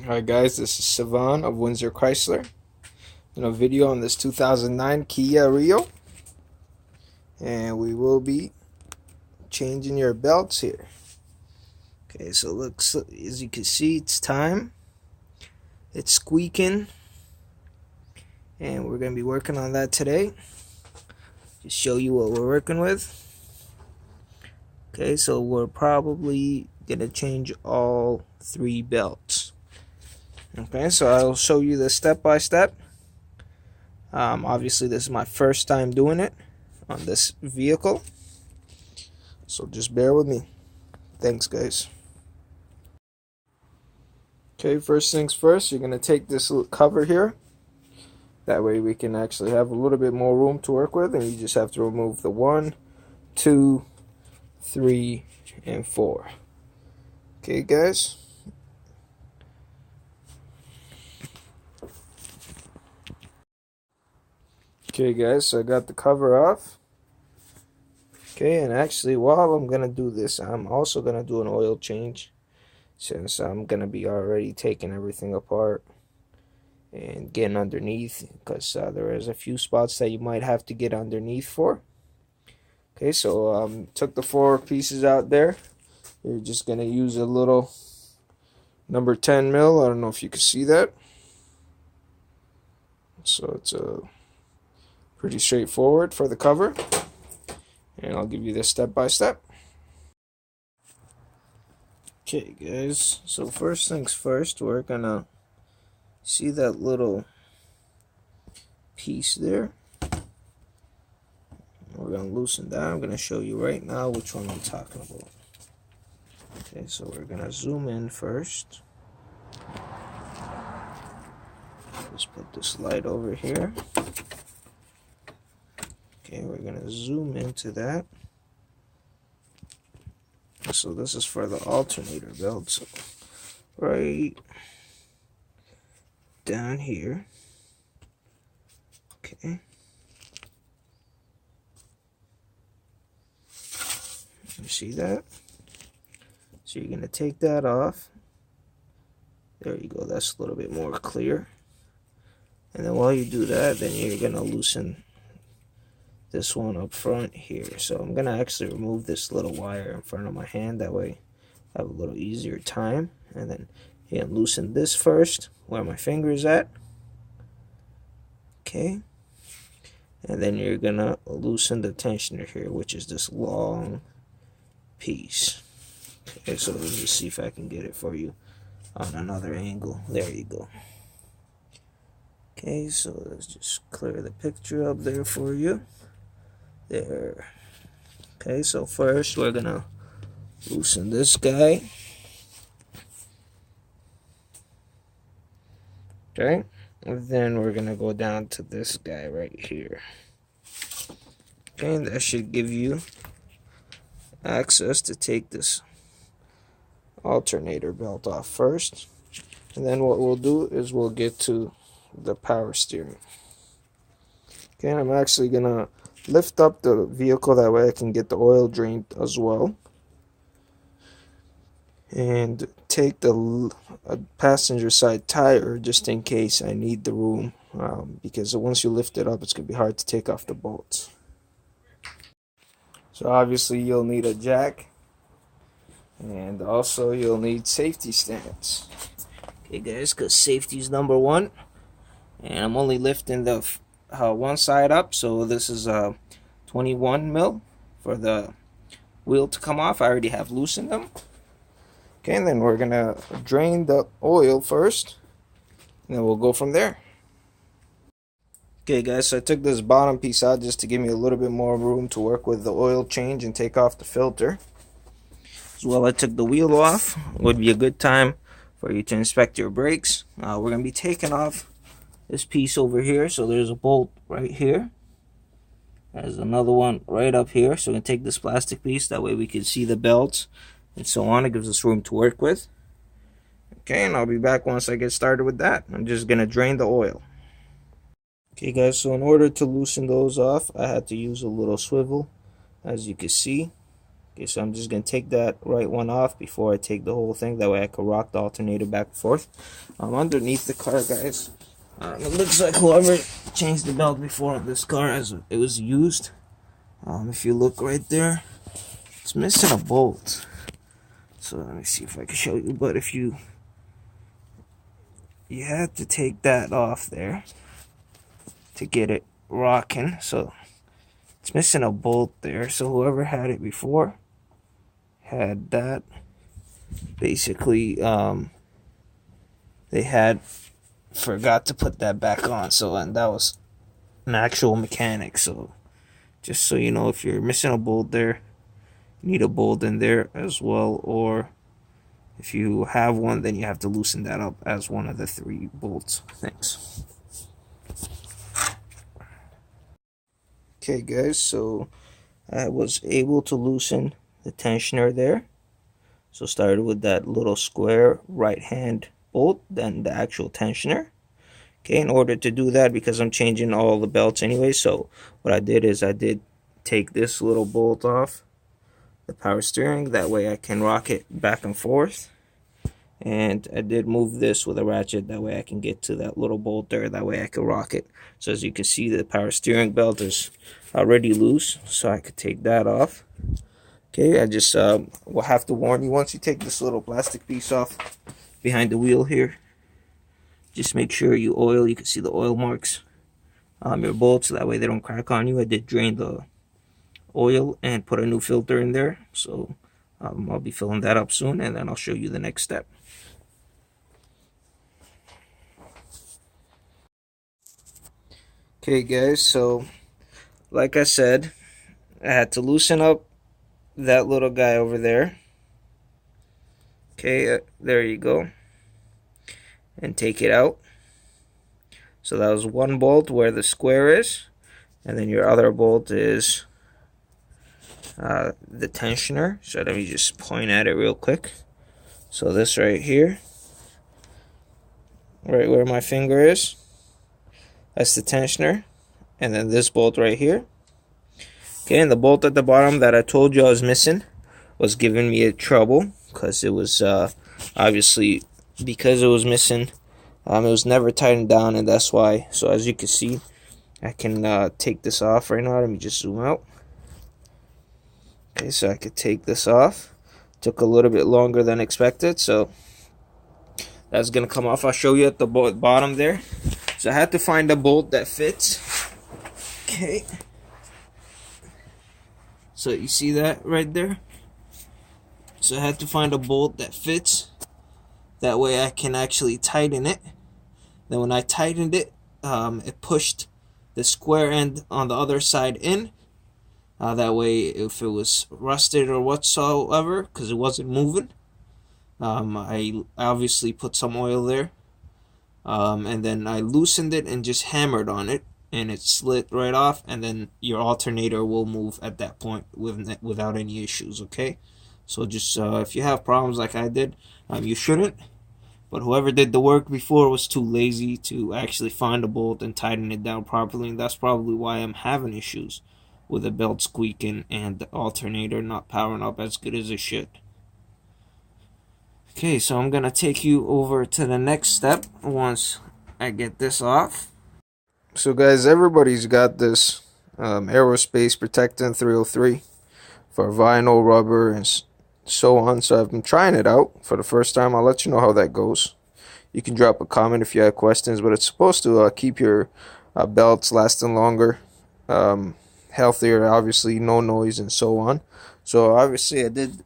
Alright guys, this is Sivan of Windsor Chrysler in a video on this 2009 Kia Rio, and we will be changing your belts here. Okay, so looks, as you can see, it's time. It's squeaking, and we're going to be working on that today. Just show you what we're working with. Okay, so we're probably going to change all 3 belts. Okay, so I'll show you this step by step. Obviously this is my first time doing it on this vehicle, so just bear with me. Thanks guys. Okay, first things first, you're going to take this little cover here. That way we can actually have a little bit more room to work with, and you just have to remove the 1, 2, 3, and 4. Okay guys. Okay guys, so I got the cover off. Okay, and actually while I'm gonna do this, I'm also gonna do an oil change, since I'm gonna be already taking everything apart and getting underneath, because there is a few spots that you might have to get underneath for. Okay, so took the 4 pieces out there. You're just gonna use a little number 10 mil. I don't know if you can see that. So it's pretty straightforward for the cover, and I'll give you this step by step. Okay guys, so first things first, we're gonna see that little piece there. We're gonna loosen that. I'm gonna show you right now which one I'm talking about. Okay, so we're gonna zoom in first. Just put this light over here. Okay, we're gonna zoom into that. So this is for the alternator belt. So right down here. Okay. You see that? So you're gonna take that off. There you go. That's a little bit more clear. And then while you do that, then you're gonna loosen this one up front here. So I'm gonna actually remove this little wire in front of my hand, that way I have a little easier time. And then you can loosen this first where my finger is at. Okay, and then you're gonna loosen the tensioner here, which is this long piece. Okay, so let me see if I can get it for you on another angle. There you go. Okay, so let's just clear the picture up there for you. There. Okay, so first we're gonna loosen this guy. Okay, and then we're gonna go down to this guy right here. Okay, and that should give you access to take this alternator belt off first. And then what we'll do is we'll get to the power steering. Okay, and I'm actually gonna lift up the vehicle, that way I can get the oil drained as well, and take the passenger side tire just in case I need the room, because once you lift it up, it's gonna be hard to take off the bolts. So obviously you'll need a jack, and also you'll need safety stands. Okay guys, because safety is number 1, and I'm only lifting the one side up, so this is 21 mil for the wheel to come off. I already have loosened them. Okay, and then we're gonna drain the oil first, and then we'll go from there. Okay guys, so I took this bottom piece out just to give me a little bit more room to work with the oil change and take off the filter. As well, I took the wheel off. It would be a good time for you to inspect your brakes. We're gonna be taking off this piece over here. So there's a bolt right here. There's another one right up here. So we're going to take this plastic piece. That way we can see the belts and so on. It gives us room to work with. Okay, and I'll be back once I get started with that. I'm just going to drain the oil. Okay guys, so in order to loosen those off, I had to use a little swivel, as you can see. Okay, so I'm just going to take that right one off before I take the whole thing. That way I can rock the alternator back and forth. Underneath the car, guys, it looks like whoever changed the belt before on this car as it was used. If you look right there, it's missing a bolt. So let me see if I can show you. But if you had to take that off there to get it rocking. So it's missing a bolt there. So whoever had it before had that. Basically, they had forgot to put that back on. So, and that was an actual mechanic. So just so you know, if you're missing a bolt there, you need a bolt in there as well. Or if you have one, then you have to loosen that up as one of the 3 bolts things. Okay, guys, so I was able to loosen the tensioner there. So started with that little square right hand bolt, then the actual tensioner. Okay, in order to do that, because I'm changing all the belts anyway, so what I did is I did take this little bolt off the power steering. That way I can rock it back and forth. And I did move this with a ratchet. That way I can get to that little bolt there. That way I can rock it. So as you can see, the power steering belt is already loose. So I could take that off. Okay, I just will have to warn you, once you take this little plastic piece off behind the wheel here, just make sure you oil. You can see the oil marks your bolts. That way they don't crack on you. I did drain the oil and put a new filter in there. So I'll be filling that up soon, and then I'll show you the next step. Okay, guys, so like I said, I had to loosen up that little guy over there. Okay, there you go. And take it out. So that was one bolt where the square is, and then your other bolt is the tensioner. So let me just point at it real quick. So this right here, right where my finger is, that's the tensioner. And then this bolt right here. Okay, and the bolt at the bottom that I told you I was missing was giving me trouble, because it was obviously, because it was missing, it was never tightened down, and that's why. So as you can see, I can take this off right now. Let me just zoom out. Okay, so I could take this off. Took a little bit longer than expected, so that's gonna come off. I'll show you at the bottom there. So I had to find a bolt that fits. Okay, so you see that right there? So I had to find a bolt that fits. That way I can actually tighten it. Then when I tightened it, it pushed the square end on the other side in. That way, if it was rusted or whatsoever, because it wasn't moving, I obviously put some oil there. And then I loosened it and just hammered on it, and it slid right off, and then your alternator will move at that point without any issues. Okay, so just if you have problems like I did, you shouldn't, but whoever did the work before was too lazy to actually find a bolt and tighten it down properly, and that's probably why I'm having issues with the belt squeaking and the alternator not powering up as good as it should. Okay, so I'm gonna take you over to the next step once I get this off. So guys, everybody's got this aerospace protectant 303 for vinyl, rubber, and so on. So I've been trying it out for the first time. I'll let you know how that goes. You can drop a comment if you have questions, but it's supposed to keep your belts lasting longer, healthier, obviously, no noise, and so on. So obviously I did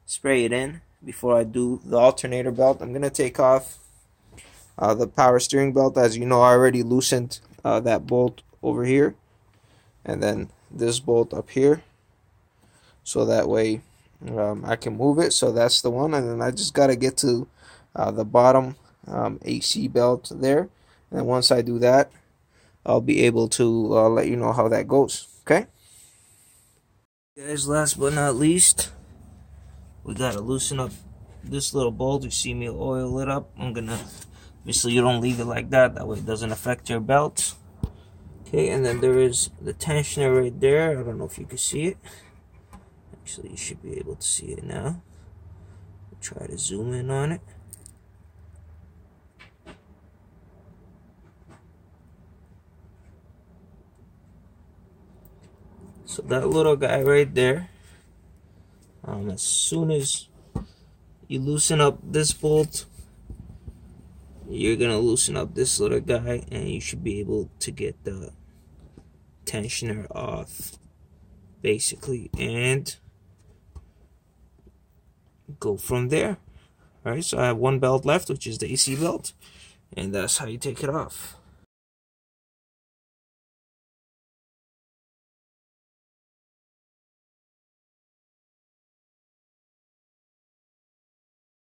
spray it in before I do the alternator belt. I'm gonna take off the power steering belt. As you know, I already loosened that bolt over here, and then this bolt up here, so that way I can move it. So that's the one, and then I just got to get to the bottom AC belt there, and once I do that, I'll be able to let you know how that goes. Okay, guys, last but not least, we gotta loosen up this little bolt. You see me oil it up. I'm gonna, obviously you don't leave it like that, that way it doesn't affect your belt. Okay, and then there is the tensioner right there. I don't know if you can see it. Actually, you should be able to see it now. Try to zoom in on it. So that little guy right there, as soon as you loosen up this bolt, you're gonna loosen up this little guy, and you should be able to get the tensioner off, basically, and go from there. Alright, so I have one belt left, which is the AC belt, and that's how you take it off.